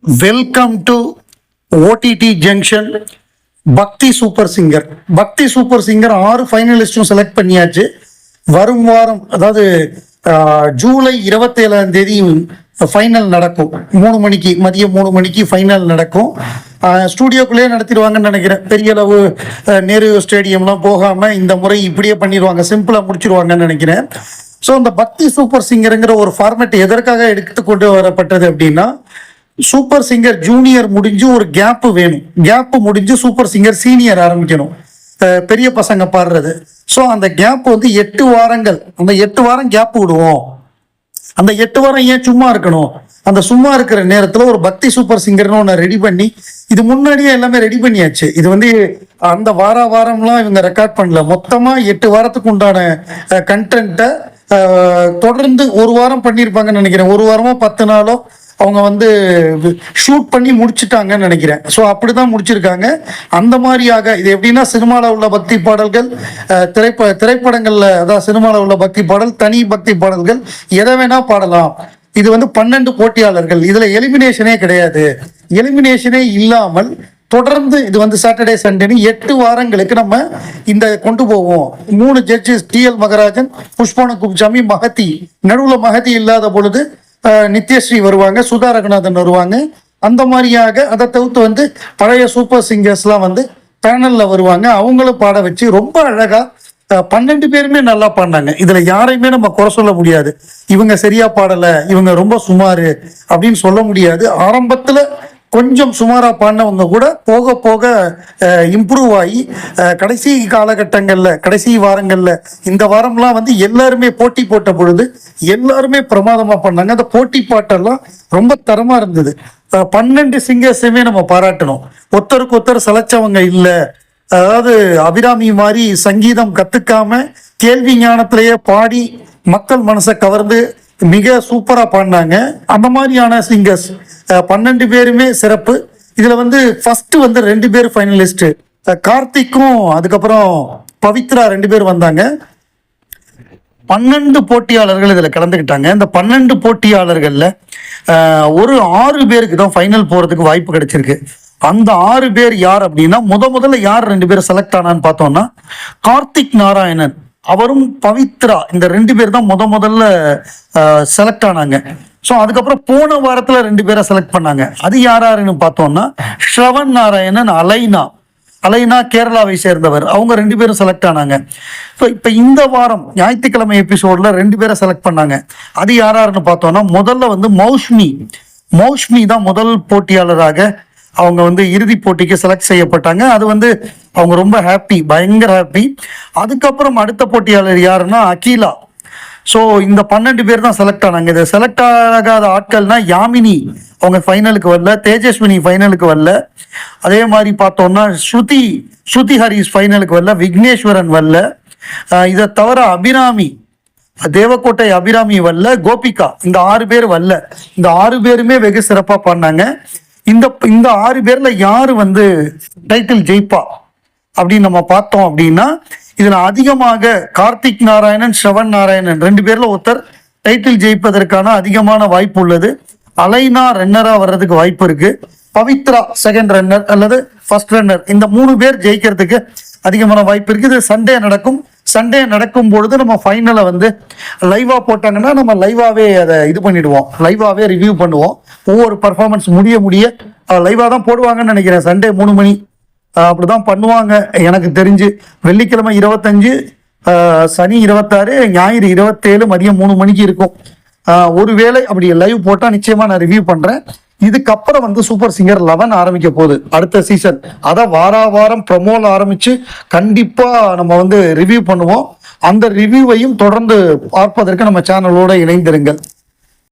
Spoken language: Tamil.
வெல்கம் டு ஓடிடி ஜங்ஷன் பக்தி சூப்பர் சிங்கர். பக்தி சூப்பர் சிங்கர் 6 ஃபைனலிஸ்டும் செலக்ட் பண்ணியாச்சு. வரும் வாரம், அதாவது ஜூலை 27ஆம் தேதி ஃபைனல் நடக்கும். 3 மணிக்கு, மதியம் 3 மணிக்கு ஃபைனல் நடக்கும். ஸ்டூடியோக்குள்ளேயே நடத்திடுவாங்கன்னு நினைக்கிறேன். பெரிய அளவு நேரு ஸ்டேடியம்லாம் போகாமல் இந்த முறை இப்படியே பண்ணிடுவாங்க, சிம்பிளாக முடிச்சிருவாங்கன்னு நினைக்கிறேன். ஸோ அந்த பக்தி சூப்பர் சிங்கருங்கிற ஒரு ஃபார்மேட் எதற்காக எடுத்து கொண்டு வரப்பட்டது அப்படின்னா, சூப்பர் சிங்கர் ஜூனியர் முடிஞ்சு ஒரு கேப் வேணும். கேப் முடிஞ்சு சூப்பர் சிங்கர் சீனியர் ஆரம்பிக்கணும், பெரிய பசங்க பாடுறது. ஸோ அந்த கேப் வந்து 8 வாரங்கள். அந்த 8 வாரம் கேப் விடுவோம். அந்த 8 வாரம் ஏன் சும்மா இருக்கணும்? அந்த சும்மா இருக்கிற நேரத்தில் ஒரு பக்தி சூப்பர் சிங்கர்னு ஒன்று ரெடி பண்ணி, இது முன்னாடியே எல்லாமே ரெடி பண்ணியாச்சு. இது வந்து அந்த வாரம்லாம் இவங்க ரெக்கார்ட் பண்ணல. மொத்தமாக 8 வாரத்துக்கு உண்டான கண்டென்ட்டை தொடர்ந்து ஒரு வாரம் பண்ணியிருப்பாங்கன்னு நினைக்கிறேன். ஒரு வாரமோ 10 நாளோ அவங்க வந்து ஷூட் பண்ணி முடிச்சுட்டாங்கன்னு நினைக்கிறேன். ஸோ அப்படிதான் முடிச்சிருக்காங்க. அந்த மாதிரியாக இது எப்படின்னா, சினிமாவில் உள்ள பக்தி பாடல்கள், திரைப்படங்களில், அதாவது சினிமாவில் உள்ள பக்தி பாடல், தனி பக்தி பாடல்கள், எதை வேணா பாடலாம். இது வந்து 12 போட்டியாளர்கள். இதில் எலிமினேஷனே கிடையாது. எலிமினேஷனே இல்லாமல் தொடர்ந்து இது வந்து சாட்டர்டே சண்டேன்னு 8 வாரங்களுக்கு நம்ம இந்த கொண்டு போவோம். 3 ஜட்ஜஸ், டிஎல் மகராஜன், புஷ்பவன குப்சாமி, மகதி. நடுவில் மகதி இல்லாத பொழுது நித்யஸ்ரீ வருவாங்க, சுதா ரகுநாதன் வருவாங்க. அந்த மாதிரியாக அதை தவிர்த்து வந்து பழைய சூப்பர் சிங்கர்ஸ்லாம் வந்து பேனலில் வருவாங்க. அவங்களும் பாட வச்சு ரொம்ப அழகாக 12 பேருமே நல்லா பாடினாங்க. இதில் யாரையுமே நம்ம குறை சொல்ல முடியாது. இவங்க சரியா பாடலை, இவங்க ரொம்ப சுமார் அப்படின்னு சொல்ல முடியாது. ஆரம்பத்தில் கொஞ்சம் சுமாராக பாடினவங்க கூட போக போக இம்ப்ரூவ் ஆகி கடைசி காலகட்டங்களில், கடைசி வாரங்களில், இந்த வாரம்லாம் வந்து எல்லாருமே போட்டி போட்ட பொழுது எல்லாருமே பிரமாதமாக பண்ணாங்க. அந்த போட்டி பாட்டெல்லாம் ரொம்ப தரமாக இருந்தது. 12 சிங்கர்ஸுமே நம்ம பாராட்டணும். ஒருத்தருக்கு ஒருத்தர் சலைச்சவங்க இல்லை. அதாவது அபிராமி மாதிரி சங்கீதம் கற்றுக்காம கேள்வி ஞானத்திலேயே பாடி மக்கள் மனசை கவர்ந்து மிக சூப்பரா பாடினாங்க. அந்த மாதிரியான சிங்கர்ஸ் 12 பேருமே சிறப்பு. இதுல வந்து ஃபர்ஸ்ட் வந்து 2 பேர் ஃபைனலிஸ்ட், கார்த்திக்கும் அதுக்கப்புறம் பவித்ரா 2 பேர் வந்தாங்க. 12 போட்டியாளர்கள் இதுல கலந்துக்கிட்டாங்க. இந்த 12 போட்டியாளர்கள்ல ஒரு 6 பேருக்கு தான் ஃபைனல் போறதுக்கு வாய்ப்பு கிடைச்சிருக்கு. அந்த 6 பேர் யார் அப்படின்னா, முதல்ல யார் 2 பேர் செலக்ட் ஆனான்னு பார்த்தோம்னா, கார்த்திக் நாராயணன் அவரும் பவித்ரா, இந்த 2 பேர் தான் முதல்ல செலக்ட் ஆனாங்க. ஸோ அதுக்கப்புறம் போன வாரத்தில் 2 பேரை செலக்ட் பண்ணாங்க. அது யாருன்னு பார்த்தோம்னா, ஸ்ரவன் நாராயணன், அலைனா கேரளாவை சேர்ந்தவர். அவங்க 2 பேரும் செலக்ட் ஆனாங்க. ஸோ இப்போ இந்த வாரம் ஞாயிற்றுக்கிழமை எபிசோட்ல 2 பேரை செலக்ட் பண்ணாங்க. அது யாருன்னு பார்த்தோம்னா, முதல்ல வந்து மௌஷ்மி தான் முதல் போட்டியாளராக அவங்க வந்து இறுதி போட்டிக்கு செலக்ட் செய்யப்பட்டாங்க. அது வந்து அவங்க ரொம்ப ஹாப்பி, பயங்கர ஹாப்பி. அதுக்கப்புறம் அடுத்த போட்டியாளர் யாருன்னா அகிலா. ஸோ இந்த 12 பேர் தான் செலக்ட் ஆனாங்க. இது செலக்ட் ஆகாத ஆட்கள்னா, யாமினி அவங்க ஃபைனலுக்கு வரல, தேஜஸ்வினி ஃபைனலுக்கு வரல. அதே மாதிரி பார்த்தோம்னா ஸ்ருதி ஹரிஸ் ஃபைனலுக்கு வரல, விக்னேஸ்வரன் வரல. இதை தவிர அபிராமி, தேவக்கோட்டை அபிராமி வரல, கோபிகா, இந்த 6 பேர் வரல. இந்த 6 பேருமே வெகு சிறப்பாக பாடினாங்க. இந்த 6 பேர்ல யாரு வந்து டைட்டில் ஜெயிப்பா அப்படின்னு நம்ம பார்த்தோம் அப்படின்னா, இதுல அதிகமாக கார்த்திக் நாராயணன், ஸ்ரவன் நாராயணன் 2 பேர்ல ஒருத்தர் டைட்டில் ஜெயிப்பதற்கான அதிகமான வாய்ப்பு உள்ளது. அலைனா ரன்னரா வர்றதுக்கு வாய்ப்பு இருக்கு. பவித்ரா செகண்ட் ரன்னர் அல்லது ஃபர்ஸ்ட் ரன்னர், இந்த 3 பேர் ஜெயிக்கிறதுக்கு அதிகமான வாய்ப்பு இருக்கு. இது சண்டே நடக்கும் பொழுது நம்ம ஃபைனலை வந்து லைவா போட்டாங்கன்னா, நம்ம லைவாவே அதை இது பண்ணிடுவோம், லைவாவே ரிவ்யூ பண்ணுவோம். ஒவ்வொரு பர்ஃபார்மன்ஸ் முடிய லைவா தான் போடுவாங்கன்னு நினைக்கிறேன். சண்டே 3 மணி அப்படிதான் பண்ணுவாங்க எனக்கு தெரிஞ்சு. வெள்ளிக்கிழமை 25, சனி 26, ஞாயிறு 27 மதியம் 3 மணிக்கு இருக்கும். ஒருவேளை அப்படி லைவ் போட்டால் நிச்சயமா நான் ரிவ்யூ பண்றேன். இதுக்கப்புறம் வந்து சூப்பர் சிங்கர் 11 ஆரம்பிக்க போகுது, அடுத்த சீசன். அதை வாரம் ப்ரமோல ஆரம்பிச்சு கண்டிப்பா நம்ம வந்து ரிவ்யூ பண்ணுவோம். அந்த ரிவ்யூவையும் தொடர்ந்து பார்ப்பதற்கு நம்ம சேனலோட இணைந்திருங்கள்.